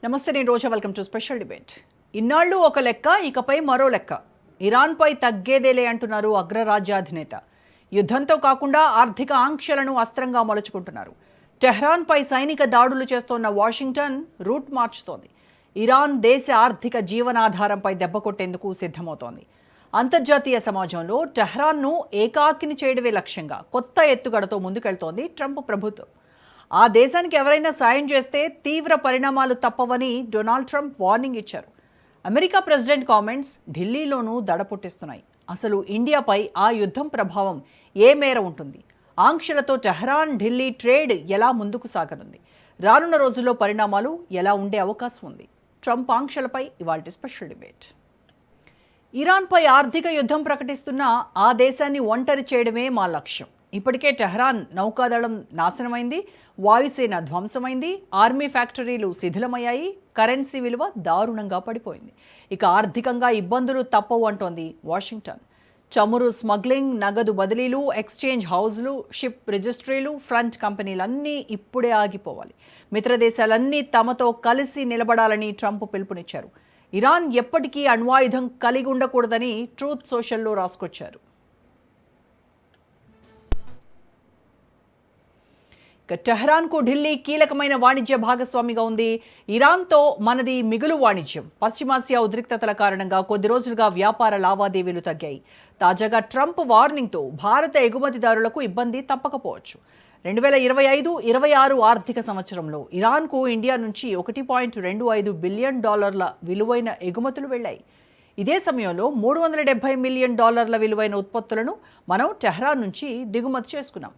నమస్తే, నేను Roja. Welcome to special debate. ఇన్నాళ్ళు ఒక లెక్క, ఇకపై మరో లెక్క. ఇరాన్పై తగ్గేదేలే అంటున్నారు అగ్రరాజ్యాధినేత. యుద్ధంతో కాకుండా ఆర్థిక ఆంక్షలను అస్త్రంగా మలుచుకుంటున్నారు. టెహ్రాన్పై సైనిక దాడులు చేస్తోన్న వాషింగ్టన్ రూట్ మార్చుతోంది. ఇరాన్ దేశ ఆర్థిక జీవనాధారంపై దెబ్బ కొట్టేందుకు సిద్ధమవుతోంది. అంతర్జాతీయ సమాజంలో టెహ్రాన్ను ఏకాకిని చేయడమే లక్ష్యంగా కొత్త ఎత్తుగడతో ముందుకెళ్తోంది ట్రంప్ ప్రభుత్వం. ఆ దేశానికి ఎవరైనా సాయం చేస్తే తీవ్ర పరిణామాలు తప్పవని డొనాల్డ్ ట్రంప్ వార్నింగ్ ఇచ్చారు. అమెరికా ప్రెసిడెంట్ కామెంట్స్ ఢిల్లీలోనూ దడ పుట్టిస్తున్నాయి. అసలు ఇండియాపై ఆ యుద్ధం ప్రభావం ఏ మేర ఉంటుంది? ఆంక్షలతో టెహ్రాన్ ఢిల్లీ ట్రేడ్ ఎలా ముందుకు సాగనుంది? రానున్న రోజుల్లో పరిణామాలు ఎలా ఉండే అవకాశం ఉంది? ట్రంప్ ఆంక్షలపై ఇవాల్టి స్పెషల్ డిబేట్. ఇరాన్పై ఆర్థిక యుద్ధం ప్రకటిస్తున్న ఆ దేశాన్ని ఒంటరి చేయడమే మా లక్ష్యం. ఇప్పటికే టెహ్రాన్ నౌకాదళం నాశనమైంది, వాయుసేన ధ్వంసమైంది, ఆర్మీ ఫ్యాక్టరీలు శిథిలమయ్యాయి, కరెన్సీ విలువ దారుణంగా పడిపోయింది. ఇక ఆర్థికంగా ఇబ్బందులు తప్పవు అంటోంది వాషింగ్టన్. చమురు స్మగ్లింగ్, నగదు బదిలీలు, ఎక్స్చేంజ్ హౌజ్లు, షిప్ రిజిస్ట్రీలు, ఫ్రంట్ కంపెనీలన్నీ ఇప్పుడే ఆగిపోవాలి. మిత్రదేశాలన్నీ తమతో కలిసి నిలబడాలని ట్రంప్ పిలుపునిచ్చారు. ఇరాన్ ఎప్పటికీ అణ్వాయుధం కలిగి ఉండకూడదని ట్రూత్ సోషల్లో రాసుకొచ్చారు. టెహ్రాన్కు ఢిల్లీ కీలకమైన వాణిజ్య భాగస్వామిగా ఉంది. ఇరాన్తో మనది మిగులు వాణిజ్యం. పశ్చిమాసియా ఉద్రిక్తతల కారణంగా కొద్ది రోజులుగా వ్యాపార లావాదేవీలు తగ్గాయి. తాజాగా ట్రంప్ వార్నింగ్తో భారత ఎగుమతిదారులకు ఇబ్బంది తప్పకపోవచ్చు. 2025-26 ఆర్థిక సంవత్సరంలో ఇరాన్కు ఇండియా నుంచి $1.25 బిలియన్ విలువైన ఎగుమతులు వెళ్లాయి. ఇదే సమయంలో $370 మిలియన్ విలువైన ఉత్పత్తులను మనం టెహ్రాన్ నుంచి దిగుమతి చేసుకున్నాం.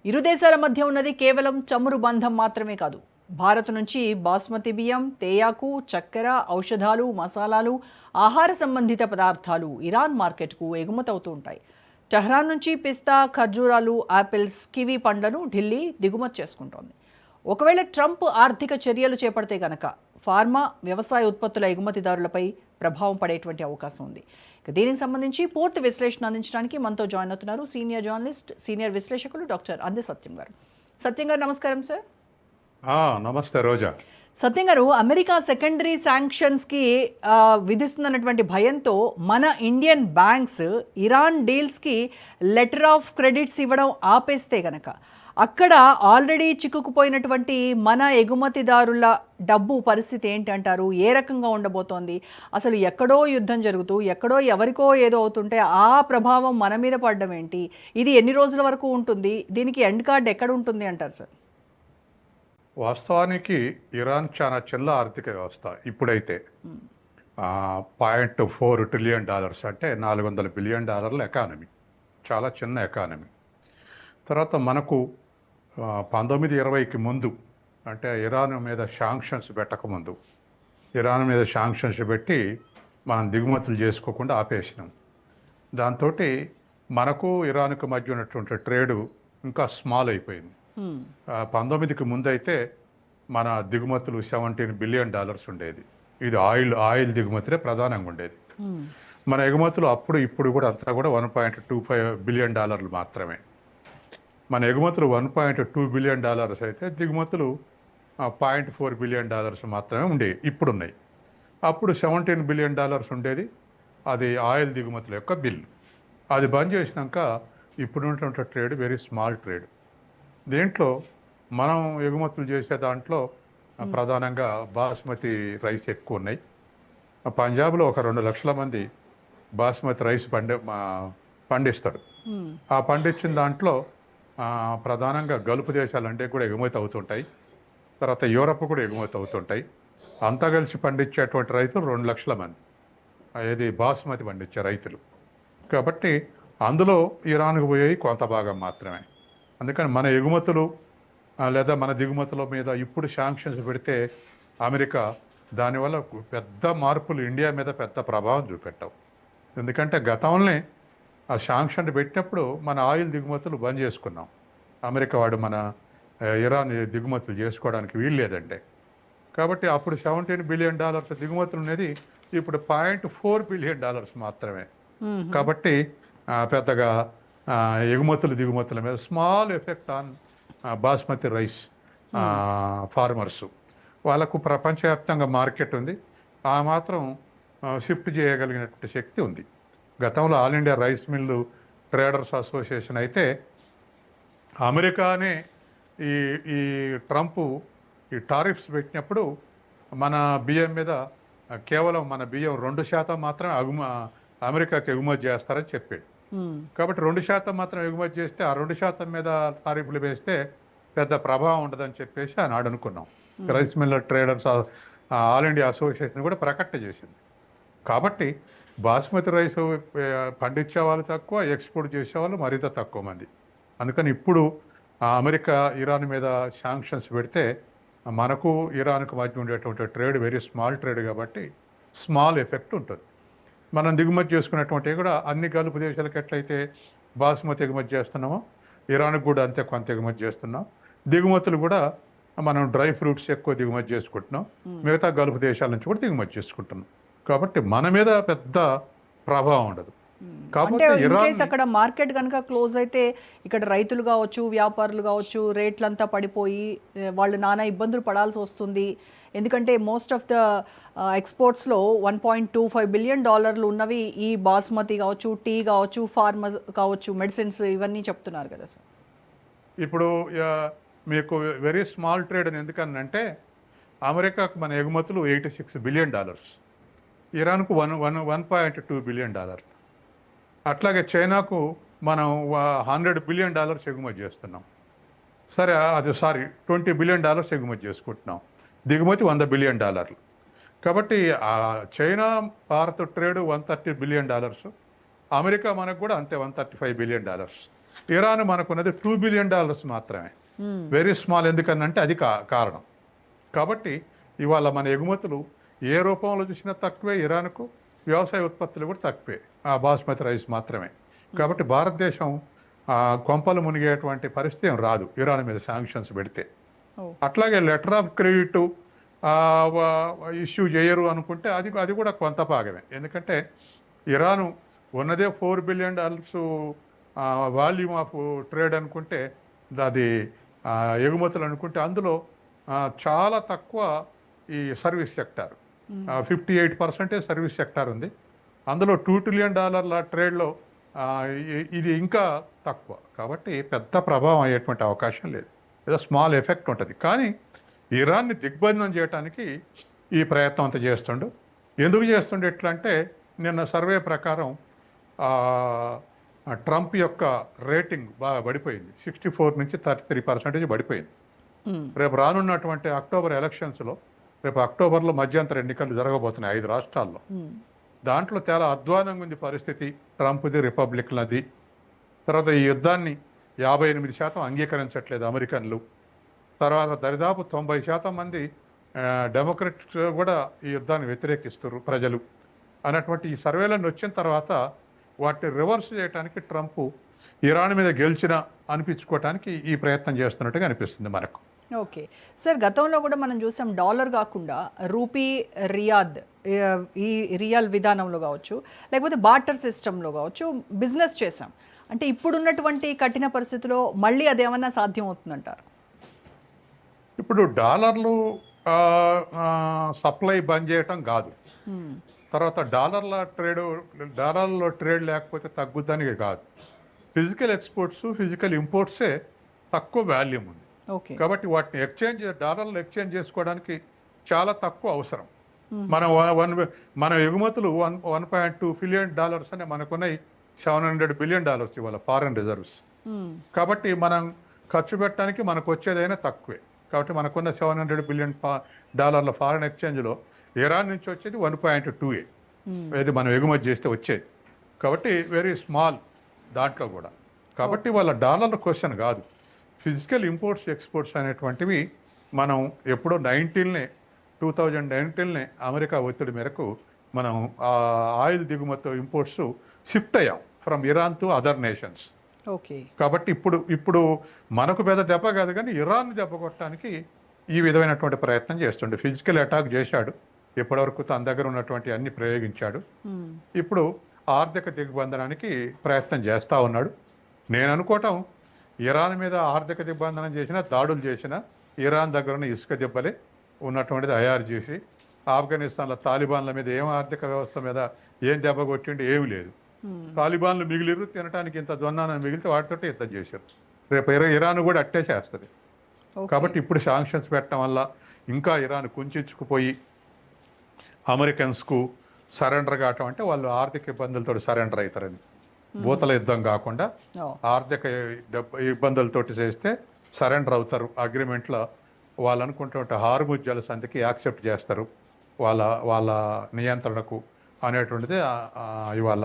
ఇరు దేశాల మధ్య ఉన్నది కేవలం చమురు బంధం మాత్రమే కాదు. భారత్ నుంచి బాస్మతి బియ్యం, తేయాకు, చక్కెర, ఔషధాలు, మసాలాలు, ఆహార సంబంధిత పదార్థాలు ఇరాన్ మార్కెట్కు ఎగుమతవుతూ ఉంటాయి. టెహ్రాన్ నుంచి పిస్తా, ఖర్జూరాలు, యాపిల్స్, కివీ పండ్లను ఢిల్లీ దిగుమతి చేసుకుంటోంది. ఒకవేళ ట్రంప్ ఆర్థిక చర్యలు చేపడితే గనక ఫార్మా, వ్యవసాయ ఉత్పత్తుల ఎగుమతిదారులపై ప్రభావం పడేటువంటి అవకాశం ఉంది. దీనికి సంబంధించి పూర్తి విశ్లేషణ అందించడానికి మనతో జాయిన్ అవుతున్నారు సీనియర్ జర్నలిస్ట్, సీనియర్ విశ్లేషకులు డాక్టర్ అందే సత్యం గారు. సత్యం గారు నమస్కారం సార్. నమస్తే రోజా. సత్యం గారు, అమెరికా సెకండరీ శాంక్షన్స్కి విధిస్తున్నటువంటి భయంతో మన ఇండియన్ బ్యాంక్స్ ఇరాన్ డీల్స్కి లెటర్ ఆఫ్ క్రెడిట్స్ ఇవ్వడం ఆపేస్తే గనక అక్కడ ఆల్రెడీ చిక్కుకుపోయినటువంటి మన ఎగుమతిదారుల డబ్బు పరిస్థితి ఏంటంటారు? ఏ రకంగా ఉండబోతోంది? అసలు ఎక్కడో యుద్ధం జరుగుతూ ఎక్కడో ఎవరికో ఏదో అవుతుంటే ఆ ప్రభావం మన మీద పడడం ఏంటి? ఇది ఎన్ని రోజుల వరకు ఉంటుంది? దీనికి ఎండ్ కార్డ్ ఎక్కడ ఉంటుంది అంటారు సార్? వాస్తవానికి ఇరాన్ చాలా చిన్న ఆర్థిక వ్యవస్థ. ఇప్పుడైతే $0.4 ట్రిలియన్ అంటే $400 బిలియన్ ఎకానమీ. చాలా చిన్న ఎకానమీ. తర్వాత మనకు 1920కి ముందు, అంటే ఇరాన్ మీద శాంక్షన్స్ పెట్టకముందు, ఇరాన్ మీద శాంక్షన్స్ పెట్టి మనం దిగుమతులు చేసుకోకుండా ఆపేసినాం. దాంతో మనకు ఇరాన్కు మధ్య ఉన్నటువంటి ట్రేడు ఇంకా స్మాల్ అయిపోయింది. 19కి ముందు అయితే మన దిగుమతులు $17 బిలియన్ ఉండేది. ఇది ఆయిల్ దిగుమతులే ప్రధానంగా ఉండేది. మన ఎగుమతులు అప్పుడు ఇప్పుడు కూడా అంతా కూడా $1.25 బిలియన్ మాత్రమే. మన ఎగుమతులు $1.2 బిలియన్ అయితే దిగుమతులు $0.4 బిలియన్ మాత్రమే ఉండేవి. ఇప్పుడున్నాయి. అప్పుడు $17 బిలియన్ ఉండేది. అది ఆయిల్ దిగుమతుల యొక్క బిల్లు. అది బంద్ చేసినాక ఇప్పుడున్నటువంటి ట్రేడ్ వెరీ స్మాల్ ట్రేడ్. దీంట్లో మనం ఎగుమతులు చేసే దాంట్లో ప్రధానంగా బాస్మతి రైస్ ఎక్కువ ఉన్నాయి. పంజాబ్లో ఒక 2 లక్షల మంది బాస్మతి రైస్ పండిస్తాడు. ఆ పండించిన దాంట్లో ప్రధానంగా గల్ఫ్ దేశాలంటే కూడా ఎగుమతి అవుతుంటాయి. తర్వాత యూరప్ కూడా ఎగుమతి అవుతుంటాయి. అంతా కలిసి పండించేటువంటి రైతులు 2 లక్షల మంది ఏది బాస్మతి పండించే రైతులు. కాబట్టి అందులో ఇరాన్కు పోయేవి కొంత భాగం మాత్రమే. అందుకని మన ఎగుమతులు లేదా మన దిగుమతుల మీద ఇప్పుడు శాంక్షన్స్ పెడితే అమెరికా దానివల్ల పెద్ద మార్పులు ఇండియా మీద పెద్ద ప్రభావం చూపెట్టవు. ఎందుకంటే గతంలోనే ఆ శాంక్షన్ పెట్టినప్పుడు మన ఆయిల్ దిగుమతులు బంద్ చేసుకున్నాం. అమెరికా వాడు మన ఇరాన్ దిగుమతులు చేసుకోవడానికి వీలు లేదంటే. కాబట్టి అప్పుడు $17 బిలియన్ దిగుమతులు అనేది ఇప్పుడు $0.4 బిలియన్ మాత్రమే. కాబట్టి పెద్దగా దిగుమతుల మీద small effect on basmati rice farmers. వాళ్ళకు ప్రపంచవ్యాప్తంగా మార్కెట్ ఉంది. ఆ మాత్రం షిఫ్ట్ చేయగలిగినటువంటి శక్తి ఉంది. గతంలో all India rice mill traders association అయితే అమెరికానే ఈ ఈ ట్రంప్ ఈ టారిఫ్స్ పెట్టినప్పుడు మన బియ్యం మీద కేవలం మన బియ్యం 2% మాత్రమే అమెరికాకి ఎగుమతి చేస్తారని చెప్పాడు. కాబట్టి 2% మాత్రం ఎగుమతి చేస్తే ఆ 2% మీద టారిఫ్లు వేస్తే పెద్ద ప్రభావం ఉండదని చెప్పేసి ఆనాడు అనుకున్నాం. Rice Miller traders all India association కూడా ప్రకటన చేసింది. కాబట్టి బాస్మతి రైస్ పండించే వాళ్ళు తక్కువ, ఎక్స్పోర్ట్ చేసేవాళ్ళు మరింత తక్కువ మంది. అందుకని ఇప్పుడు అమెరికా ఇరాన్ మీద శాంక్షన్స్ పెడితే మనకు ఇరాన్కు మధ్య ఉండేటువంటి ట్రేడ్ వెరీ స్మాల్ ట్రేడ్ కాబట్టి స్మాల్ ఎఫెక్ట్ ఉంటుంది. మనం దిగుమతి చేసుకున్నటువంటివి కూడా అన్ని గల్ఫ్ దేశాలకు ఎట్లయితే బాస్మతి ఎగుమతి చేస్తున్నామో ఇరాన్కి కూడా అంతే కొంత ఎగుమతి చేస్తున్నాం. దిగుమతులు కూడా మనం డ్రై ఫ్రూట్స్ ఎక్కువ దిగుమతి చేసుకుంటున్నాం, మిగతా గల్ఫ్ దేశాల నుంచి కూడా దిగుమతి చేసుకుంటున్నాం. కాబట్టి మన మీద పెద్ద ప్రభావం ఉండదు. అంటే కాకపోతే ఇన్ ఇరాన్ కేస్ అక్కడ మార్కెట్ కనుక క్లోజ్ అయితే ఇక్కడ రైతులు కావచ్చు, వ్యాపారులు కావచ్చు, రేట్లంతా పడిపోయి వాళ్ళు నానా ఇబ్బందులు పడాల్సి వస్తుంది. ఎందుకంటే మోస్ట్ ఆఫ్ ద ఎక్స్పోర్ట్స్లో $1.25 బిలియన్ ఉన్నవి ఈ బాస్మతి కావచ్చు, టీ కావచ్చు, ఫార్మర్ కావచ్చు, మెడిసిన్స్ ఇవన్నీ చెప్తున్నారు కదా సార్. ఇప్పుడు మీకు వెరీ స్మాల్ ట్రేడ్ అని ఎందుకనంటే అమెరికాకు మన ఎగుమతులు $86 బిలియన్, ఇరాన్కు 1.2 బిలియన్. అట్లాగే చైనాకు మనం $100 బిలియన్ ఎగుమతి చేస్తున్నాం. సరే అది $20 బిలియన్ ఎగుమతి చేసుకుంటున్నాం. దిగుమతి $100 బిలియన్. కాబట్టి China Bharat trade $130 billion, America మనకు కూడా అంతే $135 బిలియన్. ఇరాన్ మనకున్నది $2 బిలియన్ మాత్రమే, వెరీ స్మాల్. ఎందుకనంటే అది కారణం. కాబట్టి ఇవాళ మన ఎగుమతులు ఏ రూపంలో చూసినా తక్కువే, ఇరాన్కు వ్యవసాయ ఉత్పత్తులు కూడా తక్కువే, ఆ బాస్మతి రైస్ మాత్రమే. కాబట్టి భారతదేశం కొంపలు మునిగేటువంటి పరిస్థితి ఏం రాదు ఇరాన్ మీద శాంక్షన్స్ పెడితే. అట్లాగే లెటర్ ఆఫ్ క్రెడిట్ ఇష్యూ చేయరు అనుకుంటే అది కూడా కొంత భాగమే. ఎందుకంటే ఇరాన్ ఉన్నదే $4 బిలియన్ వాల్యూమ్ ఆఫ్ ట్రేడ్ అనుకుంటే, అది ఎగుమతులు అనుకుంటే అందులో చాలా తక్కువ ఈ సర్వీస్ సెక్టార్, 58% సర్వీస్ సెక్టార్ ఉంది. అందులో $2 ట్రిలియన్ ట్రేడ్లో ఇది ఇంకా తక్కువ. కాబట్టి పెద్ద ప్రభావం అయ్యేటువంటి అవకాశం లేదు, ఏదో స్మాల్ ఎఫెక్ట్ ఉంటుంది. కానీ ఇరాన్ని దిగ్బంధనం చేయడానికి ఈ ప్రయత్నం అంతా చేస్తుండు. ఎందుకు చేస్తుండే ఎట్లా అంటే, నిన్న సర్వే ప్రకారం ట్రంప్ యొక్క రేటింగ్ బాగా పడిపోయింది, 64 నుంచి 33% పడిపోయింది. రేపు రానున్నటువంటి అక్టోబర్ ఎలక్షన్స్లో, రేపు అక్టోబర్లో మధ్యంతర ఎన్నికలు జరగబోతున్నాయి 5 రాష్ట్రాల్లో. దాంట్లో చాలా అధ్వానంగా ఉంది పరిస్థితి ట్రంప్ది, రిపబ్లిక్లది. తర్వాత ఈ యుద్ధాన్ని 58% అంగీకరించట్లేదు అమెరికన్లు. తర్వాత దరిదాపు 90% మంది డెమోక్రట్స్ కూడా ఈ యుద్ధాన్ని వ్యతిరేకిస్తారు ప్రజలు అన్నటువంటి ఈ సర్వేలన్నీ వచ్చిన తర్వాత వాటిని రివర్స్ చేయడానికి ట్రంప్ ఇరాన్ మీద గెలిచిన అనిపించుకోవటానికి ఈ ప్రయత్నం చేస్తున్నట్టుగా అనిపిస్తుంది మనకు. ఓకే సార్, గతంలో కూడా మనం చూసాం డాలర్ కాకుండా రూపీ, రియాద్, ఈ రియల్ విధానంలో కావచ్చు, లేకపోతే బార్టర్ సిస్టంలో కావచ్చు బిజినెస్ చేసాం. అంటే ఇప్పుడున్నటువంటి కఠిన పరిస్థితిలో మళ్ళీ అదేమన్నా సాధ్యం అవుతుందంటారు? ఇప్పుడు డాలర్లు సప్లై బంద్ చేయటం కాదు, తర్వాత డాలర్లో ట్రేడ్ లేకపోతే తగ్గుద్దని కాదు. ఫిజికల్ ఎక్స్పోర్ట్స్, ఫిజికల్ ఇంపోర్ట్సే తక్కువ వాల్యూమ్ ఉంది. కాబట్టి వాటిని డాలర్లు ఎక్స్చేంజ్ చేసుకోవడానికి చాలా తక్కువ అవసరం. మన ఎగుమతులు $1.2 బిలియన్ అని మనకున్నాయి, $700 బిలియన్ ఇవాళ ఫారెన్ రిజర్వ్స్. కాబట్టి మనం ఖర్చు పెట్టడానికి మనకు వచ్చేదైనా తక్కువే. కాబట్టి మనకున్న $700 బిలియన్ ఫారెన్ ఎక్స్చేంజ్లో ఇరాన్ నుంచి వచ్చేది 1.2 ఇది మనం ఎగుమతి చేస్తే వచ్చేది. కాబట్టి వెరీ స్మాల్ దాంట్లో కూడా. కాబట్టి వాళ్ళ డాలర్ల క్వశ్చన్ కాదు, ఫిజికల్ ఇంపోర్ట్స్, ఎక్స్పోర్ట్స్ అనేటువంటివి మనం ఎప్పుడో 2019 అమెరికా ఒత్తిడి మేరకు మనం ఆయిల్ దిగుమతి ఇంపోర్ట్స్ షిఫ్ట్ అయ్యాం from Iran to other nations. కాబట్టి ఇప్పుడు మనకు పెద్ద దెబ్బ కాదు, కానీ ఇరాన్ దెబ్బ కొట్టడానికి ఈ విధమైనటువంటి ప్రయత్నం చేస్తుండే. ఫిజికల్ అటాక్ చేశాడు, ఇప్పటివరకు తన దగ్గర ఉన్నటువంటి అన్ని ప్రయోగించాడు. ఇప్పుడు ఆర్థిక దిగ్బంధనానికి ప్రయత్నం చేస్తూ ఉన్నాడు. నేను అనుకోవటం ఇరాన్ మీద ఆర్థిక దిగ్బంధనం చేసినా, దాడులు చేసినా ఇరాన్ దగ్గర ఉన్న ఇసుక దెబ్బలే ఉన్నటువంటిది IRGC. ఆఫ్ఘనిస్తాన్లో తాలిబాన్ల మీద ఏం ఆర్థిక వ్యవస్థ మీద ఏం దెబ్బ కొట్టిండి ఏమీ లేదు. తాలిబాన్లు మిగిలిరు, తినడానికి ఇంత జొన్నాన్ని మిగిలితే వాటితో యుద్ధం చేశారు. రేపు ఇరాన్ కూడా అట్టే చేస్తుంది. కాబట్టి ఇప్పుడు శాంక్షన్స్ పెట్టడం వల్ల ఇంకా ఇరాన్ కుంచుకుపోయి అమెరికన్స్కు సరెండర్ కావటం అంటే వాళ్ళు ఆర్థిక ఇబ్బందులతో సరెండర్ అవుతారని. భూతల యుద్ధం కాకుండా ఆర్థిక ఇబ్బందులతోటి చేస్తే సరెండర్ అవుతారు. అగ్రిమెంట్లో వాళ్ళు అనుకుంటుంటే హార్ముజ్ జలసంధికి యాక్సెప్ట్ చేస్తారు వాళ్ళ వాళ్ళ నియంత్రణకు అనేటువంటిది ఇవాళ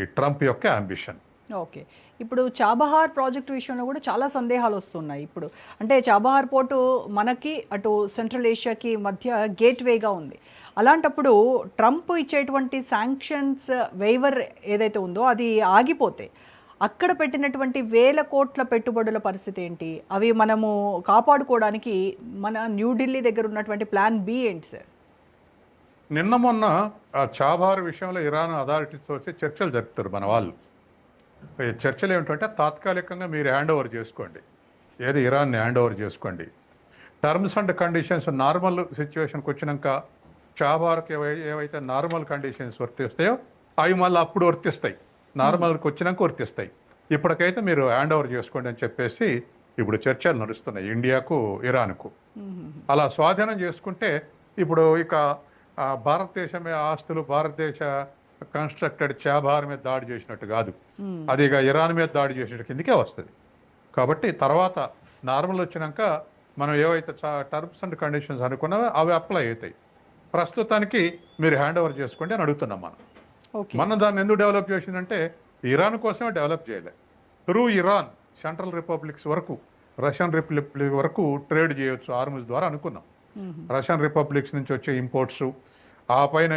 ఈ ట్రంప్ యొక్క అంబిషన్. ఓకే, ఇప్పుడు చాబహార్ ప్రాజెక్టు విషయంలో కూడా చాలా సందేహాలు వస్తున్నాయి. ఇప్పుడు అంటే చాబహార్ పోర్టు మనకి అటు సెంట్రల్ ఏషియాకి మధ్య గేట్వేగా ఉంది. అలాంటప్పుడు ట్రంప్ ఇచ్చేటువంటి శాంక్షన్స్ వేవర్ ఏదైతే ఉందో అది ఆగిపోతే అక్కడ పెట్టినటువంటి వేల కోట్ల పెట్టుబడుల పరిస్థితి ఏంటి? అవి మనము కాపాడుకోవడానికి మన న్యూఢిల్లీ దగ్గర ఉన్నటువంటి ప్లాన్ బి ఏంటి సార్? నిన్న మొన్న చాబహార్ విషయంలో ఇరాన్ అథారిటీస్ వచ్చి చర్చలు జరుపుతారు మన వాళ్ళు. చర్చలు ఏమిటంటే తాత్కాలికంగా మీరు హ్యాండ్ ఓవర్ చేసుకోండి, ఏది ఇరాన్ని హ్యాండ్ ఓవర్ చేసుకోండి. టర్మ్స్ అండ్ కండిషన్స్ నార్మల్ సిచ్యువేషన్కి వచ్చినాక చాబహార్కి ఏవైతే నార్మల్ కండిషన్స్ వర్తిస్తాయో అవి మళ్ళీ అప్పుడు వర్తిస్తాయి, నార్మల్కి వచ్చినాక వర్తిస్తాయి. ఇప్పటికైతే మీరు హ్యాండ్ ఓవర్ చేసుకోండి అని చెప్పేసి ఇప్పుడు చర్చలు నడుస్తున్నాయి ఇండియాకు ఇరాన్కు. అలా స్వాధీనం చేసుకుంటే ఇప్పుడు ఇక భారతదేశమే ఆస్తులు భారతదేశ కన్స్ట్రక్టెడ్ చాబహార్ మీద దాడి చేసినట్టు కాదు, అది ఇక ఇరాన్ మీద దాడి చేసినట్టు కిందకే వస్తుంది. కాబట్టి తర్వాత నార్మల్ వచ్చినాక మనం ఏవైతే టర్మ్స్ అండ్ కండిషన్స్ అనుకున్నావో అవి అప్లై అవుతాయి. ప్రస్తుతానికి మీరు హ్యాండ్ ఓవర్ చేసుకోండి అని అడుగుతున్నాం మనం. మనం దాన్ని ఎందుకు డెవలప్ చేసిందంటే ఇరాన్ కోసమే డెవలప్ చేయలే. త్రూ ఇరాన్ సెంట్రల్ రిపబ్లిక్స్ వరకు రష్యన్ రిపబ్లిక్ వరకు ట్రేడ్ చేయొచ్చు హార్ముజ్ ద్వారా అనుకున్నాం. రష్యన్ రిపబ్లిక్స్ నుంచి వచ్చే ఇంపోర్ట్స్, ఆ పైన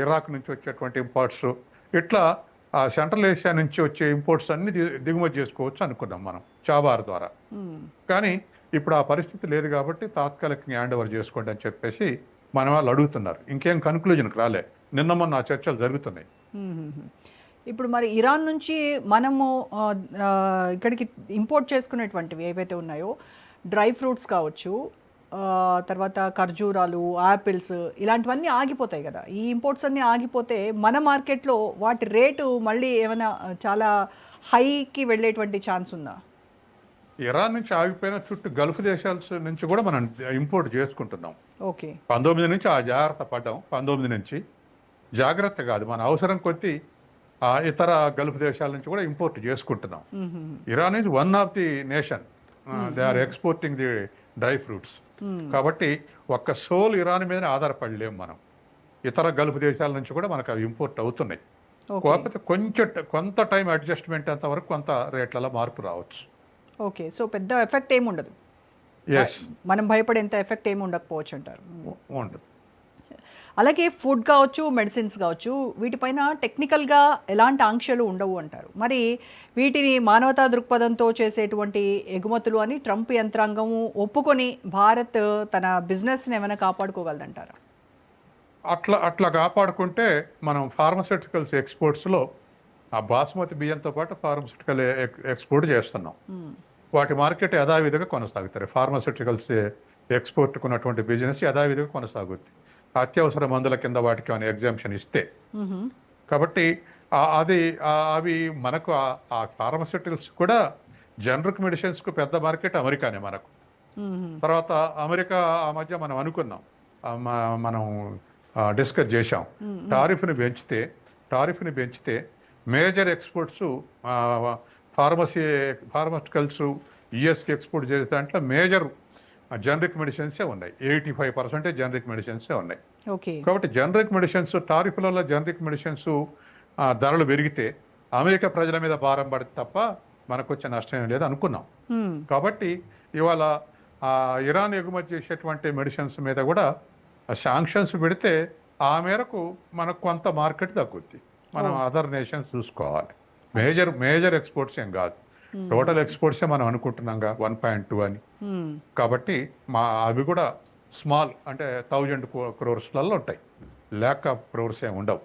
ఇరాక్ నుంచి వచ్చేటువంటి ఇంపోర్ట్స్, ఇట్లా సెంట్రల్ ఏషియా నుంచి వచ్చే ఇంపోర్ట్స్ అన్ని దిగుమతి చేసుకోవచ్చు అనుకున్నాం మనం చాబహార్ ద్వారా. కానీ ఇప్పుడు ఆ పరిస్థితి లేదు కాబట్టి తాత్కాలికంగా హ్యాండ్ ఓవర్ చేసుకోండి అని చెప్పేసి మన వాళ్ళు అడుగుతున్నారు. ఇంకేం కన్క్లూజన్కి రాలే, నిన్న మొన్న ఆ చర్చలు జరుగుతున్నాయి. ఇప్పుడు మరి ఇరాన్ నుంచి మనము ఇక్కడికి ఇంపోర్ట్ చేసుకునేటువంటివి ఏవైతే ఉన్నాయో డ్రై ఫ్రూట్స్ కావచ్చు, తర్వాత ఖర్జూరాలు, యాపిల్స్ ఇలాంటివన్నీ ఆగిపోతాయి కదా. ఈ ఇంపోర్ట్స్ అన్నీ ఆగిపోతే మన మార్కెట్లో వాటి రేటు మళ్ళీ ఏమైనా చాలా హైకి వెళ్ళేటువంటి ఛాన్స్ ఉందా? ఇరాన్ నుంచి ఆగిపోయిన చుట్టూ గల్ఫ్ దేశాల నుంచి కూడా మనం ఇంపోర్ట్ చేసుకుంటున్నాం. ఓకే, 19 నుంచి ఆ జాగ్రత్త పడ్డాం. 19 నుంచి జాగ్రత్త కాదు, మన అవసరం కొద్దీ ఇతర గల్ఫ్ దేశాల నుంచి కూడా ఇంపోర్ట్ చేసుకుంటున్నాం. Iran is one of the nation, they are exporting the dry fruits. కాబట్టి ఒక్క సోల్ ఇరాన్ మీదనే ఆధారపడలేము మనం. ఇతర గల్ఫ్ దేశాల నుంచి కూడా మనకు అవి ఇంపోర్ట్ అవుతున్నాయి. కాకపోతే కొంత టైం అడ్జస్ట్మెంట్ అంతవరకు కొంత రేట్లలో మార్పు రావచ్చు. ఓకే, సో పెద్ద ఎఫెక్ట్ ఏమి ఉండదు, మనం భయపడేంత ఎఫెక్ట్ ఏమి ఉండకపోవచ్చు అంటారు. ఉండదు. అలాగే ఫుడ్ కావచ్చు, మెడిసిన్స్ కావచ్చు, వీటిపైన టెక్నికల్గా ఎలాంటి ఆంక్షలు ఉండవు అంటారు. మరి వీటిని మానవతా దృక్పథంతో చేసేటువంటి ఎగుమతులు అని ట్రంప్ యంత్రాంగం ఒప్పుకొని భారత్ తన బిజినెస్ని ఏమైనా కాపాడుకోగలదంటారా? అట్లా కాపాడుకుంటే మనం ఫార్మస్యూటికల్స్ ఎక్స్పోర్ట్స్లో ఆ బాస్మతి బియ్యంతో పాటు ఫార్మస్యూటికల్ ఎక్స్పోర్ట్ చేస్తున్నాం. వాటి మార్కెట్ యథావిధిగా కొనసాగుతారు. ఫార్మస్యూటికల్స్ ఎక్స్పోర్ట్కు ఉన్నటువంటి బిజినెస్ యథావిధిగా కొనసాగుతుంది, అత్యవసర మందుల కింద వాటికి ఏమైనా ఎగ్జామ్షన్ ఇస్తే. కాబట్టి అవి మనకు ఆ ఫార్మస్యూటికల్స్ కూడా జనరిక్ మెడిసిన్స్కు పెద్ద మార్కెట్ అమెరికానే మనకు. తర్వాత అమెరికా ఆ మధ్య మనం అనుకున్నాం, మనం డిస్కస్ చేశాం, టారిఫ్ని పెంచితే మేజర్ ఎక్స్పోర్ట్స్ ఫార్మస్యూటికల్స్ యుఎస్కి ఎక్స్పోర్ట్ చేసే దాంట్లో మేజర్ జనరిక్ మెడిసిన్సే ఉన్నాయి. 85% జనరిక్ మెడిసిన్సే ఉన్నాయి. కాబట్టి జనరిక్ మెడిసిన్స్ టారిఫ్లలో జనరిక్ మెడిసిన్స్ ధరలు పెరిగితే అమెరికా ప్రజల మీద భారం పడితే తప్ప మనకు వచ్చే నష్టం ఏం లేదు అనుకున్నాం. కాబట్టి ఇవాళ ఇరాన్ ఎగుమతి చేసేటువంటి మెడిసిన్స్ మీద కూడా శాంక్షన్స్ పెడితే ఆ మేరకు మనకు కొంత మార్కెట్ తగ్గుద్ది. మనం అదర్ నేషన్స్ చూసుకోవాలి. మేజర్ ఎక్స్పోర్ట్స్ ఏం కాదు, టోటల్ ఎక్స్పోర్ట్సే మనం అనుకుంటున్నాంగా 1.2 అని. కాబట్టి అవి కూడా స్మాల్ అంటే 1000 crores ఉంటాయి, ల్యాక్ ఆఫ్ క్రోర్స్ ఏమి ఉండవు.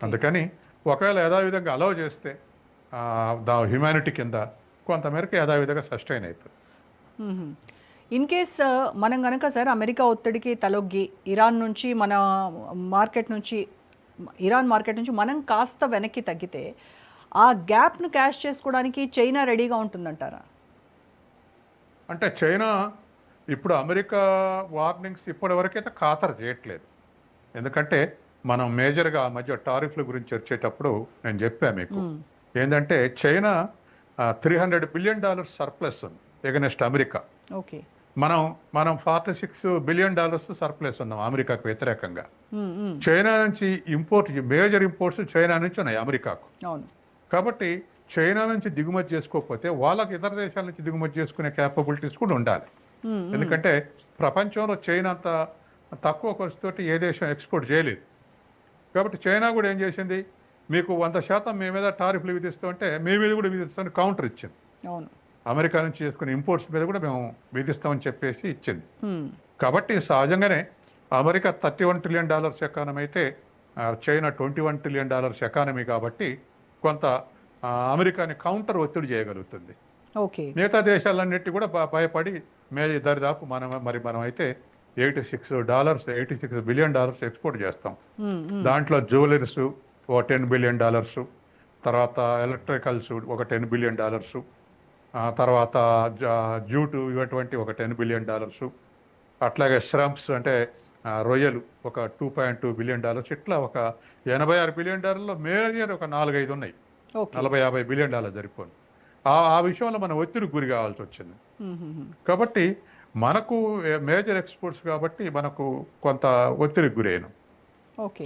అందుకని ఒకవేళ యథావిధంగా అలౌ చేస్తే హ్యుమానిటీ కింద కొంతమేరకు యథావిధంగా సస్టైన్ అవుతుంది. ఇన్ కేస్ మనం కనుక సార్ అమెరికా ఒత్తిడికి తలొగ్గి ఇరాన్ మార్కెట్ నుంచి మనం కాస్త వెనక్కి తగ్గితే ఆ గ్యాప్ను క్యాష్ చేసుకోవడానికి చైనా రెడీగా ఉంటుందంటారా? అంటే చైనా ఇప్పుడు అమెరికా వార్నింగ్స్ ఇప్పటి వరకైతే ఖాతరు చేయట్లేదు. ఎందుకంటే మనం మేజర్గా ఆ మధ్య టారిఫ్ల గురించి వచ్చేటప్పుడు నేను చెప్పాను మీకు ఏంటంటే చైనా $300 బిలియన్ సర్ప్లస్ ఉంది ఎగనెస్ట్ అమెరికా. ఓకే. మనం $46 బిలియన్ సర్ప్లస్ ఉన్నాం అమెరికాకు వ్యతిరేకంగా. చైనా నుంచి మేజర్ ఇంపోర్ట్స్ చైనా నుంచి ఉన్నాయి అమెరికాకు. అవును. కాబట్టి చైనా నుంచి దిగుమతి చేసుకోకపోతే వాళ్ళకి ఇతర దేశాల నుంచి దిగుమతి చేసుకునే క్యాపబిలిటీస్ కూడా ఉండాలి. ఎందుకంటే ప్రపంచంలో చైనా అంత తక్కువ ఖర్చుతోటి ఏ దేశం ఎక్స్పోర్ట్ చేయలేదు. కాబట్టి చైనా కూడా ఏం చేసింది, మీకు 100% మీ మీద టారిఫ్లు విధిస్తుంటే మీ మీద కూడా విధిస్తామని కౌంటర్ ఇచ్చింది. అవును. అమెరికా నుంచి చేసుకునే ఇంపోర్ట్స్ మీద కూడా మేము విధిస్తామని చెప్పేసి ఇచ్చింది. కాబట్టి సహజంగానే అమెరికా $31 ట్రిలియన్ ఎకానమీ అయితే చైనా $21 ట్రిలియన్ ఎకానమీ. కాబట్టి కొంత అమెరికాని కౌంటర్ ఒత్తిడి చేయగలుగుతుంది. ఓకే. మిగతా దేశాలన్నిటి కూడా భయపడి దరిదాపు మనం అయితే $86 బిలియన్ ఎక్స్పోర్ట్ చేస్తాం. దాంట్లో జ్యువెలరీస్ ఒక $10 బిలియన్, తర్వాత ఎలక్ట్రికల్స్ ఒక $10 బిలియన్, తర్వాత జూటు ఇటువంటి ఒక $10 బిలియన్, అట్లాగే శ్రమ్స్ అంటే రొయ్యలు ఒక $2.2 బిలియన్, ఇట్లా ఒక $86 బిలియన్ మేజర్ ఒక 4-5 ఉన్నాయి. 40-50 బిలియన్ సరిపోను. ఆ విషయంలో మనం ఒత్తిడికి గురి కావాల్సి వచ్చింది. కాబట్టి మనకు మేజర్ ఎక్స్పోర్ట్స్ కాబట్టి మనకు కొంత ఒత్తిడికి గురైనాం.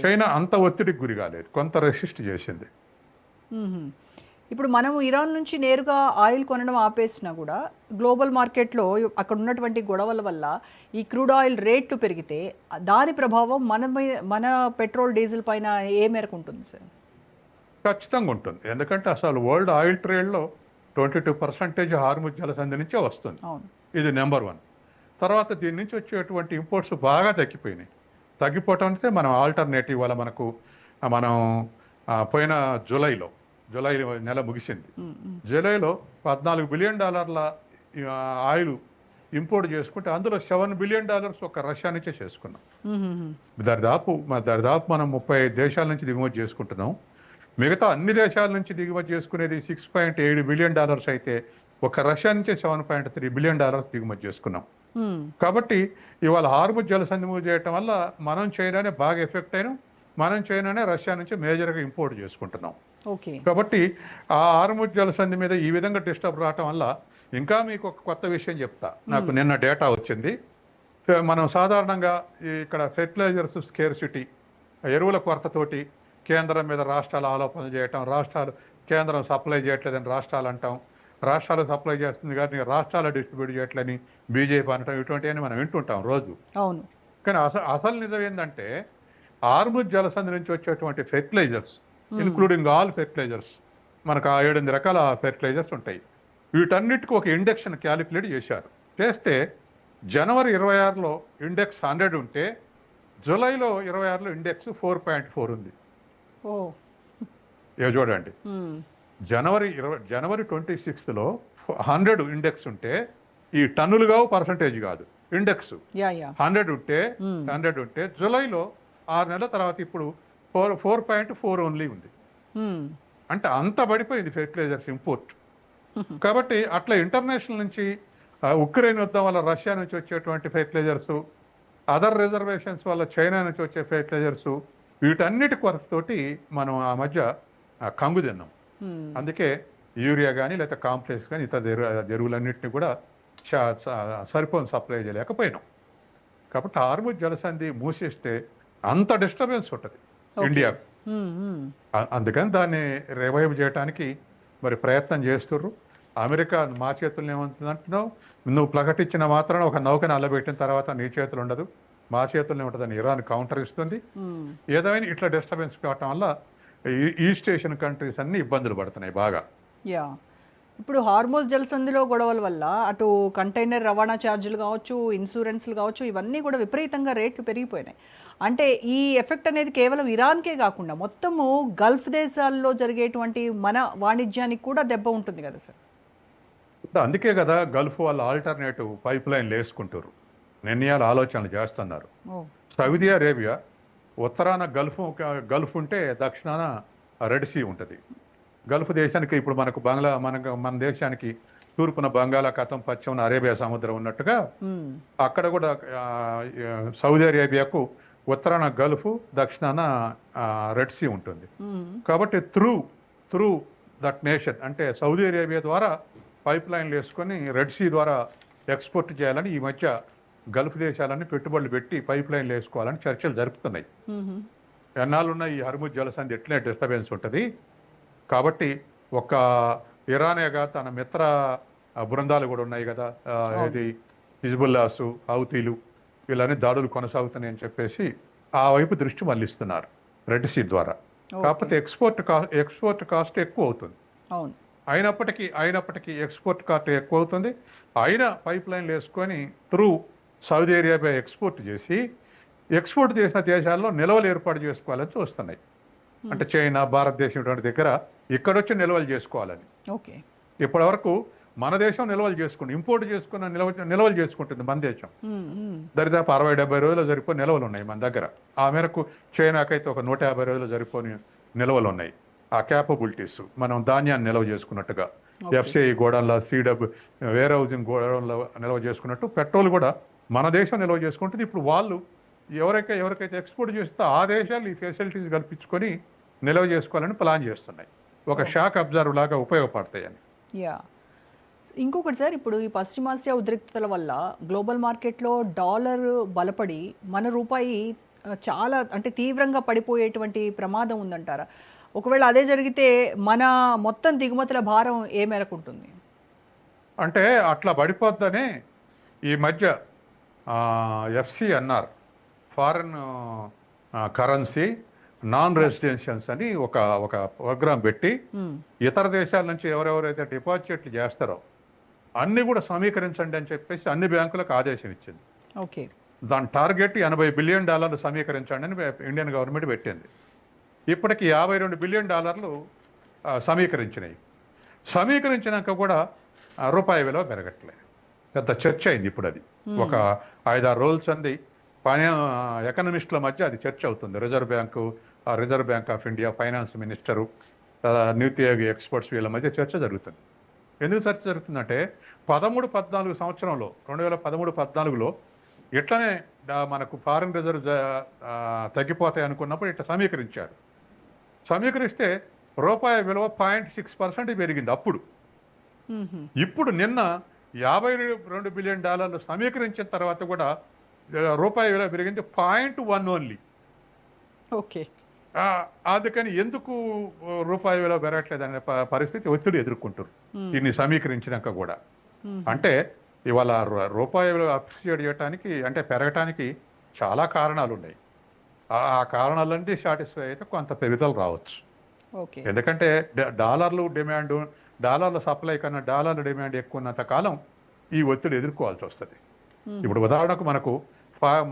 చైనా అంత ఒత్తిడికి గురి కాలేదు, కొంత రెసిస్ట్ చేసింది. ఇప్పుడు మనము ఇరాన్ నుంచి నేరుగా ఆయిల్ కొనడం ఆపేసినా కూడా గ్లోబల్ మార్కెట్లో అక్కడ ఉన్నటువంటి గొడవల వల్ల ఈ క్రూడ్ ఆయిల్ రేట్లు పెరిగితే దాని ప్రభావం మన పెట్రోల్ డీజిల్ పైన ఏ మేరకు ఉంటుంది సార్? ఖచ్చితంగా ఉంటుంది. ఎందుకంటే అసలు వరల్డ్ ఆయిల్ ట్రేడ్లో 22% హార్ముజ్ జలసంధి నుంచే వస్తుంది. ఇది నెంబర్ 1. తర్వాత దీని నుంచి వచ్చేటువంటి ఇంపోర్ట్స్ బాగా తగ్గిపోయినాయి. తగ్గిపోవటం అంటే మనం ఆల్టర్నేటివ్ వల్ల మనం పోయిన జూలై నెల ముగిసింది. జూలైలో $14 బిలియన్ ఆయిల్ ఇంపోర్ట్ చేసుకుంటే అందులో $7 బిలియన్ ఒక రష్యా నుంచే చేసుకున్నాం. దరిదాపు మనం 35 దేశాల నుంచి దిగుమతి చేసుకుంటున్నాం. మిగతా అన్ని దేశాల నుంచి దిగుమతి చేసుకునేది $6.7 బిలియన్ అయితే ఒక రష్యా నుంచే $7.3 బిలియన్ దిగుమతి చేసుకున్నాం. కాబట్టి ఇవాళ హార్ముజ్ జలసంధి మూవ్ చేయటం వల్ల మనం చైనానే బాగా ఎఫెక్ట్ అయినాం. మనం చైనానే రష్యా నుంచి మేజర్గా ఇంపోర్ట్ చేసుకుంటున్నాం. కాబట్టి ఆ హార్ముజ్ జలసంధి మీద ఈ విధంగా డిస్టర్బ్ రావటం వల్ల ఇంకా మీకు ఒక కొత్త విషయం చెప్తా. నాకు నిన్న డేటా వచ్చింది. మనం సాధారణంగా ఇక్కడ ఫెర్టిలైజర్స్ స్కేర్సిటీ, ఎరువుల కొరతతోటి కేంద్రం మీద రాష్ట్రాలు ఆలోచనలు చేయటం, కేంద్రం సప్లై చేయట్లేదని రాష్ట్రాలు అంటాం, రాష్ట్రాలు సప్లై చేస్తుంది కానీ రాష్ట్రాలు డిస్ట్రిబ్యూట్ చేయట్లేని బీజేపీ అనటం, ఇటువంటివన్నీ మనం వింటుంటాం రోజు. అవును. కానీ అసలు నిజం ఏంటంటే హార్ముజ్ జలసంధి నుంచి వచ్చేటువంటి ఫెర్టిలైజర్స్ ఇన్క్లూడింగ్ ఆల్ ఫెర్టిలైజర్స్, మనకు 7-8 రకాల ఫెర్టిలైజర్స్ ఉంటాయి. వీటన్నిటికీ ఒక ఇండెక్స్ని క్యాలిక్యులేట్ చేశారు. చేస్తే జనవరి 26లో ఇండెక్స్ 100 ఉంటే జూలైలో 26లో ఇండెక్స్ 4.4 ఉంది. చూడండి, జనవరి 26లో 100 ఇండెక్స్ ఉంటే ఈ టన్నులు కావు, పర్సంటేజ్ కాదు, ఇండెక్స్ 100 ఉంటే జూలైలో 6 నెలల తర్వాత ఇప్పుడు 4.4 ఓన్లీ ఉంది. అంటే అంత పడిపోయింది ఫెర్టిలైజర్స్ ఇంపోర్ట్. కాబట్టి అట్లా ఇంటర్నేషనల్ నుంచి ఉక్రెయిన్ యుద్ధం వల్ల రష్యా నుంచి వచ్చేటువంటి ఫెర్టిలైజర్స్, అదర్ రిజర్వేషన్స్ వల్ల చైనా నుంచి వచ్చే ఫెర్టిలైజర్స్, వీటన్నిటి కొరతతోటి మనం ఆ మధ్య కంగు తిన్నాం. అందుకే యూరియా కానీ లేదా కాంప్లెక్స్ కానీ ఇతర ఎరువులన్నింటినీ కూడా సరిపోని సప్లై చేయలేకపోయినాం. కాబట్టి హార్ముజ్ జలసంధి మూసేస్తే అంత డిస్టర్బెన్స్ ఉంటుంది ఇండియాకు. అందుకని దాన్ని రివైవ్ చేయడానికి మరి ప్రయత్నం చేస్తుర్రు. అమెరికా మా చేతుల్లో ఏమంటుంది అంటున్నావు, నువ్వు ప్రకటించిన మాత్రాన ఒక నౌకని అల్లబెట్టిన తర్వాత నీ చేతులు ఉండదు, మా చేతుల్లో ఉంటుందని ఇరాన్ కౌంటర్ ఇస్తుంది. ఏదైనా ఇట్లా డిస్టర్బెన్స్ కావటం వల్ల ఈస్ట్ ఏషియన్ కంట్రీస్ అన్ని ఇబ్బందులు పడుతున్నాయి బాగా. ఇప్పుడు హార్మోజ్ జలసంధిలో గొడవల వల్ల అటు కంటైనర్ రవాణా ఛార్జీలు కావచ్చు, ఇన్సూరెన్స్లు కావచ్చు, ఇవన్నీ కూడా విపరీతంగా రేట్లు పెరిగిపోయినాయి. అంటే ఈ ఎఫెక్ట్ అనేది కేవలం ఇరాన్కే కాకుండా మొత్తము గల్ఫ్ దేశాల్లో జరిగేటువంటి మన వాణిజ్యానికి కూడా దెబ్బ ఉంటుంది కదా సార్? అందుకే కదా గల్ఫ్ వాళ్ళు ఆల్టర్నేటివ్ పైప్ లైన్లు వేసుకుంటారు, నిర్ణయాలు ఆలోచనలు చేస్తున్నారు. ఓ. సౌదీ అరేబియా ఉత్తరాన గల్ఫ్ ఉంటే దక్షిణాన రెడ్ సీ ఉంటుంది. గల్ఫ్ దేశానికి ఇప్పుడు మనకు మన దేశానికి తూర్పున బంగాళాఖాతం, పశ్చిమన అరేబియా సముద్రం ఉన్నట్టుగా మ్మ్. అక్కడ కూడా సౌదీ అరేబియాకు ఉత్తరాన గల్ఫ్, దక్షిణాన రెడ్ సీ ఉంటుంది. మ్మ్. కాబట్టి త్రూ దట్ నేషన్ అంటే సౌదీ అరేబియా ద్వారా పైప్ లైన్లు వేసుకొని రెడ్ సీ ద్వారా ఎక్స్పోర్ట్ చేయాలని ఈ మధ్య గల్ఫ్ దేశాలన్నీ పెట్టుబడులు పెట్టి పైప్ లైన్లు వేసుకోవాలని చర్చలు జరుపుతున్నాయి. మ్మ్. ఎన్నాళ్ళున్న ఈ హర్ముజ్ జలసంధి ఎట్లనే డిస్టర్బెన్స్ ఉంటుంది. కాబట్టి ఒక ఇరానేగా తన మిత్ర బృందాలు కూడా ఉన్నాయి కదా, ఇది హిజ్బుల్లాసు, హౌతీలు, వీళ్ళని దాడులు కొనసాగుతున్నాయని చెప్పేసి ఆ వైపు దృష్టి మళ్లిస్తున్నారు రెడ్ సీ ద్వారా. కాకపోతే ఎక్స్పోర్ట్ కాస్ట్ ఎక్కువ అవుతుంది. అవును. అయినప్పటికీ ఎక్స్పోర్ట్ కాస్ట్ ఎక్కువ అవుతుంది. అయినా పైప్ లైన్లు వేసుకొని త్రూ సౌదీ అరేబియా ఎక్స్పోర్ట్ చేసిన దేశాల్లో నిల్వలు ఏర్పాటు చేసుకోవాలని చూస్తున్నాయి. అంటే చైనా, భారతదేశం ఇటువంటి దగ్గర ఇక్కడొచ్చి నిల్వలు చేసుకోవాలని. ఓకే. ఇప్పటివరకు మన దేశం నిల్వలు ఇంపోర్ట్ చేసుకున్న నిల్వలు చేసుకుంటుంది మన దేశం. దరిదాపు 60-70 రోజులు సరిపోయి నిల్వలు ఉన్నాయి మన దగ్గర. ఆ మేరకు చైనాకైతే ఒక 150 రోజులు సరిపోని నిల్వలు ఉన్నాయి. ఆ క్యాపబిలిటీస్ మనం ధాన్యాన్ని నిల్వ చేసుకున్నట్టుగా ఎఫ్సిఐ గోడౌన్లో, వేర్ హౌసింగ్ గోడౌన్లో నిల్వ చేసుకున్నట్టు పెట్రోల్ కూడా మన దేశం నిల్వ చేసుకుంటుంది. ఇప్పుడు వాళ్ళు ఎవరికైతే ఎక్స్పోర్ట్ చేస్తే ఆ దేశాలు ఈ ఫెసిలిటీస్ కల్పించుకొని నిల్వ చేసుకోవాలని ప్లాన్ చేస్తున్నాయి. ఒక షాక్ అబ్జర్వ్ లాగా ఉపయోగపడతాయని. యా. ఇంకొకటి సార్, ఇప్పుడు ఈ పశ్చిమాసియా ఉద్రిక్తతల వల్ల గ్లోబల్ మార్కెట్లో డాలర్ బలపడి మన రూపాయి చాలా అంటే తీవ్రంగా పడిపోయేటువంటి ప్రమాదం ఉందంటారా? ఒకవేళ అదే జరిగితే మన మొత్తం దిగుమతుల భారం ఏ మేరకు ఉంటుంది? అంటే అట్లా పడిపోద్దని ఈ మధ్య FCNR, foreign currency non residentials అని ఒక ప్రోగ్రాం పెట్టి ఇతర దేశాల నుంచి ఎవరెవరైతే డిపాజిట్లు చేస్తారో అన్ని కూడా సమీకరించండి అని చెప్పేసి అన్ని బ్యాంకులకు ఆదేశం ఇచ్చింది. ఓకే. దాని టార్గెట్ $80 బిలియన్ సమీకరించండి అని ఇండియన్ గవర్నమెంట్ పెట్టింది. ఇప్పటికి $52 బిలియన్ సమీకరించినాక కూడా రూపాయి విలువ పెరగట్లేదు. పెద్ద చర్చ అయింది ఇప్పుడు. అది ఒక 5-6 రోజులు సంది ఎకనమిస్టుల మధ్య అది చర్చ అవుతుంది. Reserve bank of India, finance minister, NITI Aayog experts వీళ్ళ మధ్య చర్చ జరుగుతుంది. ఎందుకు చర్చ జరుగుతుందంటే 13-14 సంవత్సరంలో 2013-14లో ఇట్లనే మనకు ఫారిన్ రిజర్వ్ తగ్గిపోతాయి అనుకున్నప్పుడు ఇట్లా సమీకరిస్తే రూపాయి విలువ 0.6% పెరిగింది అప్పుడు. ఇప్పుడు నిన్న $52 బిలియన్ సమీకరించిన తర్వాత కూడా రూపాయి విలువ పెరిగింది 0.1 ఓన్లీ. ఓకే. అందుకని ఎందుకు రూపాయి విలువ పెరగట్లేదు అనే పరిస్థితి ఒత్తిడి ఎదుర్కొంటారు దీన్ని సమీకరించినాక కూడా. అంటే ఇవాళ రూపాయి విలువ అప్రిషియేట్ చేయడానికి అంటే పెరగటానికి చాలా కారణాలు ఉన్నాయి. ఆ కారణాలన్నీ సాటిస్ఫై అయితే కొంత పెరుగుదల రావచ్చు. ఎందుకంటే డాలర్ల సప్లై కన్నా డాలర్ల డిమాండ్ ఎక్కువ ఉన్నంత కాలం ఈ ఒత్తిడి ఎదుర్కోవాల్సి వస్తుంది. ఇప్పుడు ఉదాహరణకు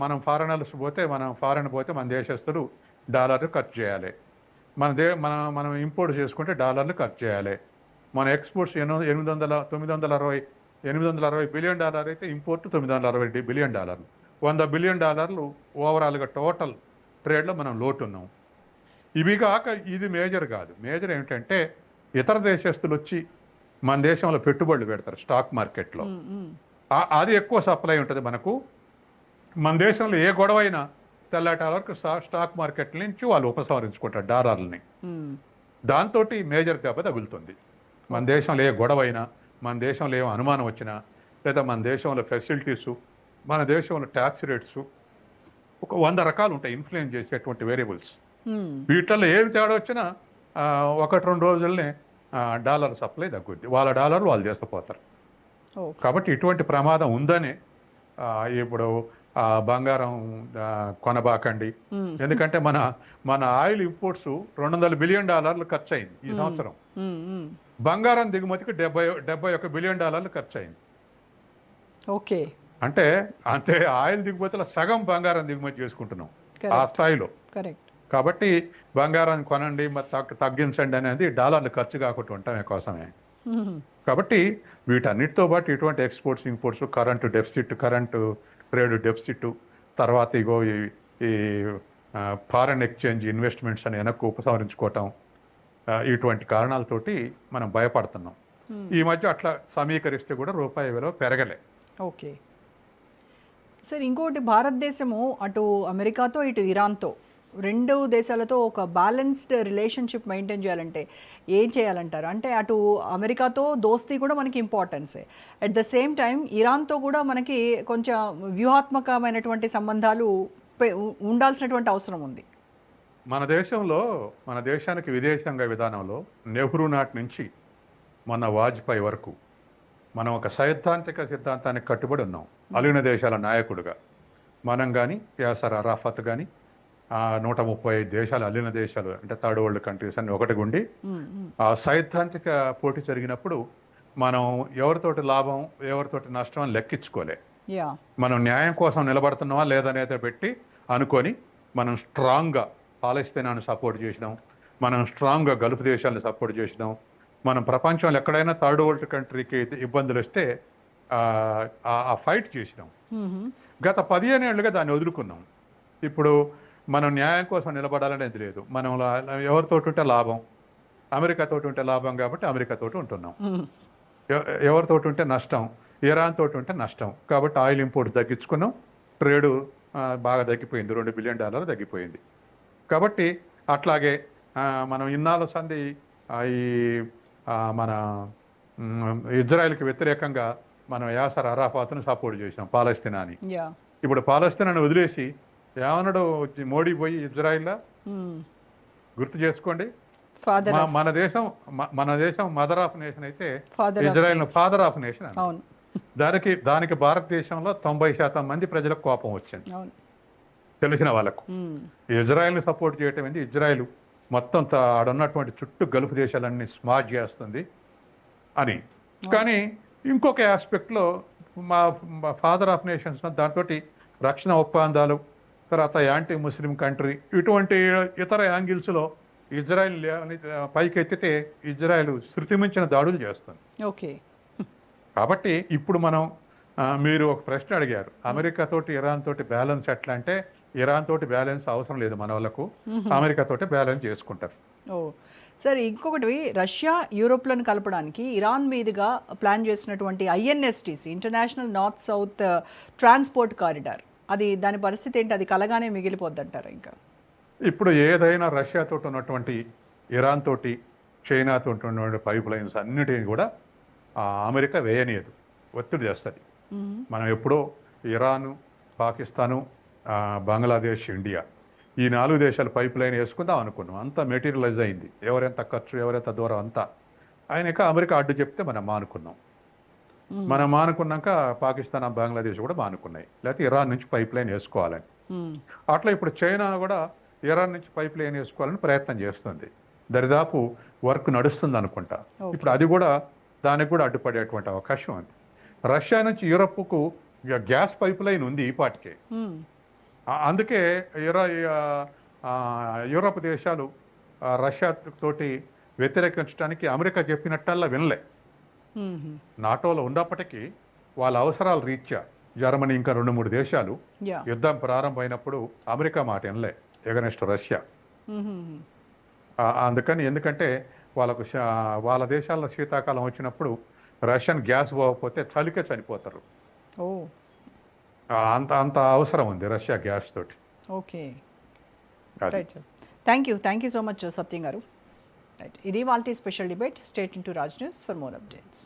మనం ఫారెన్ పోతే మన దేశస్తులు డాలర్లు ఖర్చు చేయాలి. మనం ఇంపోర్ట్ చేసుకుంటే డాలర్లు ఖర్చు చేయాలి. మన ఎక్స్పోర్ట్స్ 860 బిలియన్ అయితే ఇంపోర్ట్ $960 బిలియన్. $100 బిలియన్ ఓవరాల్గా టోటల్ ట్రేడ్లో మనం లోటు ఉన్నాం. ఇవి కాక ఇది మేజర్ కాదు. మేజర్ ఏమిటంటే ఇతర దేశస్తులు వచ్చి మన దేశంలో పెట్టుబడులు పెడతారు స్టాక్ మార్కెట్లో. అది ఎక్కువ సప్లై ఉంటుంది మనకు. మన దేశంలో ఏ గొడవ అయినా తెల్లటాల వరకు స్టాక్ మార్కెట్ నుంచి వాళ్ళు ఉపసంహరించుకుంటారు డాలర్లని. దాంతో మేజర్ దెబ్బ తగులుతుంది. మన దేశంలో ఏ గొడవ అయినా, మన దేశంలో ఏమో అనుమానం వచ్చినా, లేదా మన దేశంలో ఫెసిలిటీసు, మన దేశంలో ట్యాక్స్ రేట్స్, ఒక 100 రకాలు ఉంటాయి ఇన్ఫ్లుయెన్స్ చేసేటువంటి వేరియబుల్స్. వీటిల్లో ఏమి తేడా వచ్చినా 1-2 రోజుల్నే డాలర్ సప్లై తగ్గుద్ది. వాళ్ళ డాలర్లు వాళ్ళు చేసిపోతారు. కాబట్టి ఇటువంటి ప్రమాదం ఉందని ఇప్పుడు బంగారం కొనబాకండి. ఎందుకంటే మన ఆయిల్ ఇంపోర్ట్స్ $200 బిలియన్ ఖర్చు అయింది ఈ సంవత్సరం. బంగారం దిగుమతికి $71 బిలియన్ ఖర్చు అయింది. ఓకే. అంటే ఆయిల్ దిగుమతిలో సగం బంగారం దిగుమతి చేసుకుంటున్నాం ఆ స్థాయిలో. కాబట్టి బంగారాన్ని కొనండి, మరి తగ్గించండి అనేది డాలర్లు ఖర్చు కాకుండా ఉండటమే కోసమే. కాబట్టి వీటన్నిటితో పాటు ఇటువంటి exports imports, current deficit, current trade deficit, తర్వాత ఇగో ఈ ఫారెన్ ఎక్స్చేంజ్ ఇన్వెస్ట్మెంట్స్ అని వెనక్కు ఉపసంహరించుకోవటం, ఇటువంటి కారణాలతోటి మనం భయపడుతున్నాం. ఈ మధ్య అట్లా సమీకరిస్తే కూడా రూపాయి విలువ పెరగలే. ఓకే సార్, ఇంకోటి భారతదేశము అటు అమెరికాతో ఇటు ఇరాన్తో రెండు దేశాలతో ఒక బ్యాలెన్స్డ్ రిలేషన్షిప్ మెయింటైన్ చేయాలంటే ఏం చేయాలంటారు? అంటే అటు అమెరికాతో దోస్తీ కూడా మనకి ఇంపార్టెన్సే, అట్ ద సేమ్ టైం ఇరాన్తో కూడా మనకి కొంచెం వ్యూహాత్మకమైనటువంటి సంబంధాలు ఉండాల్సినటువంటి అవసరం ఉంది. మన దేశానికి విదేశాంగ విధానంలో నెహ్రూ నాటి నుంచి మన వాజ్పేయి వరకు మనం ఒక సైద్ధాంతిక సిద్ధాంతానికి కట్టుబడి ఉన్నాం. అలీన దేశాల నాయకుడిగా మనం కానీ, యాసర్ అరాఫత్ కానీ, 135 దేశాలు అలీన దేశాలు అంటే థర్డ్ వరల్డ్ కంట్రీస్ అని ఒకటి ఉండి, ఆ సైద్ధాంతిక పోటీ జరిగినప్పుడు మనం ఎవరితోటి లాభం ఎవరితోటి నష్టం అని లెక్కించుకోలే. మనం న్యాయం కోసం నిలబడుతున్నామా లేదనేది పెట్టి అనుకొని మనం స్ట్రాంగ్గా పాలస్తీనాను సపోర్ట్ చేసినాం, మనం స్ట్రాంగ్గా గల్ఫ్ దేశాలను సపోర్ట్ చేసినాం. మనం ప్రపంచంలో ఎక్కడైనా థర్డ్ వరల్డ్ కంట్రీకి ఇబ్బందులు వస్తే ఆ ఫైట్ చేసినాం. గత 15 ఏళ్ళుగా దాన్ని వదులుకున్నాం. ఇప్పుడు మనం న్యాయం కోసం నిలబడాలనేది లేదు. మనం ఎవరితోటి ఉంటే లాభం, అమెరికాతోటి ఉంటే లాభం కాబట్టి అమెరికాతోటి ఉంటున్నాం. ఎవరితోటి ఉంటే నష్టం, ఇరాన్ తోటి ఉంటే నష్టం కాబట్టి ఆయిల్ ఇంపోర్ట్ తగ్గించుకున్నాం. ట్రేడు బాగా తగ్గిపోయింది, $2 బిలియన్ తగ్గిపోయింది. కాబట్టి అట్లాగే మనం ఇన్నాళ్ళ సంధి ఈ మన ఇజ్రాయెల్కి వ్యతిరేకంగా మనం యాసర్ అరాఫాత్ను సపోర్ట్ చేసినాం, పాలస్తీనాని. ఇప్పుడు పాలస్తీనాని వదిలేసి ఏమన్నాడు మోడీ పోయి ఇజ్రాయిల్లా గుర్తు చేసుకోండి. మన దేశం మదర్ ఆఫ్ నేషన్ అయితే ఇజ్రాయెల్ ఫాదర్ ఆఫ్ నేషన్ అని. దానికి భారతదేశంలో 90% మంది ప్రజలకు కోపం వచ్చింది, తెలిసిన వాళ్ళకు. ఇజ్రాయెల్ని సపోర్ట్ చేయటం ఏంది, ఇజ్రాయెల్ మొత్తం ఆడున్నటువంటి చుట్టూ గల్ఫ్ దేశాలన్నీ స్మాష్ చేస్తుంది అని. కానీ ఇంకొక ఆస్పెక్ట్లో మా ఫాదర్ ఆఫ్ నేషన్స్ దాంతో రక్షణ ఒప్పందాలు, తర్వాత యాంటీ ముస్లిం కంట్రీ, ఇటువంటి ఇతర యాంగిల్స్లో ఇజ్రాయెల్ పైకెత్తితే ఇజ్రాయెల్ శృతిమించిన దాడులు చేస్తుంది. ఓకే, కాబట్టి ఇప్పుడు మనం మీరు ఒక ప్రశ్న అడిగారు, అమెరికా తోటి ఇరాన్ తోటి బ్యాలెన్స్ ఎట్లా అంటే, ఇరాన్ తోటి బ్యాలెన్స్ అవసరం లేదు మన వాళ్ళకు, అమెరికా తోటి బ్యాలెన్స్ చేసుకుంటారు. ఓ సార్, ఇంకొకటి రష్యా యూరోప్లను కలపడానికి ఇరాన్ మీదుగా ప్లాన్ చేసినటువంటి INSTC international north south transport corridor, అది దాని పరిస్థితి ఏంటి? అది కలగానే మిగిలిపోద్ది అంటారా? ఇంకా ఇప్పుడు ఏదైనా రష్యాతో ఉన్నటువంటి ఇరాన్ తోటి చైనాతో ఉన్నటువంటి పైప్ లైన్స్ అన్నిటిని కూడా అమెరికా వేయనీయదు, ఒత్తిడి చేస్తుంది. మనం ఎప్పుడో ఇరాను, పాకిస్తాను, బంగ్లాదేశ్, ఇండియా ఈ 4 దేశాలు పైప్ లైన్ వేసుకుందాం అనుకున్నాం. అంతా మెటీరియలైజ్ అయింది, ఎవరెంత ఖర్చు ఎవరెంత దూరం అంతా ఆయనక అమెరికా అడ్డు చెప్తే మనం మానుకున్నాం. మనం మానుకున్నాక పాకిస్తాన్, బంగ్లాదేశ్ కూడా మానుకున్నాయి, లేకపోతే ఇరాన్ నుంచి పైప్ లైన్ వేసుకోవాలని. అట్లా ఇప్పుడు చైనా కూడా ఇరాన్ నుంచి పైప్ లైన్ వేసుకోవాలని ప్రయత్నం చేస్తుంది. దరిదాపు వర్క్ నడుస్తుంది అనుకుంటా. ఇప్పుడు అది కూడా దానికి కూడా అడ్డుపడేటువంటి అవకాశం ఉంది. రష్యా నుంచి యూరప్కు గ్యాస్ పైప్ లైన్ ఉంది ఈ పాటికే. అందుకే యూరప్ దేశాలు రష్యా తోటి వ్యతిరేకించడానికి అమెరికా చెప్పినట్టల్లా వినలే. నాటోలో ఉన్నప్పటికీ వాళ్ళ అవసరాల రీత్యా జర్మనీ ఇంకా 2-3 దేశాలు యుద్ధం ప్రారంభమైనప్పుడు అమెరికా మాట వినలే ఎగనెస్ట్ రష్యా. ఎందుకంటే వాళ్ళ దేశాల్లో శీతాకాలం వచ్చినప్పుడు రష్యన్ గ్యాస్ పోకపోతే చలికే చనిపోతారు. అంత అవసరం ఉంది రష్యా గ్యాస్ తోటి. Okay, right sir, thank you so much Satyam garu. Right, ఇది వాళ్ళ special debate. Stay tuned to Raj news for more updates.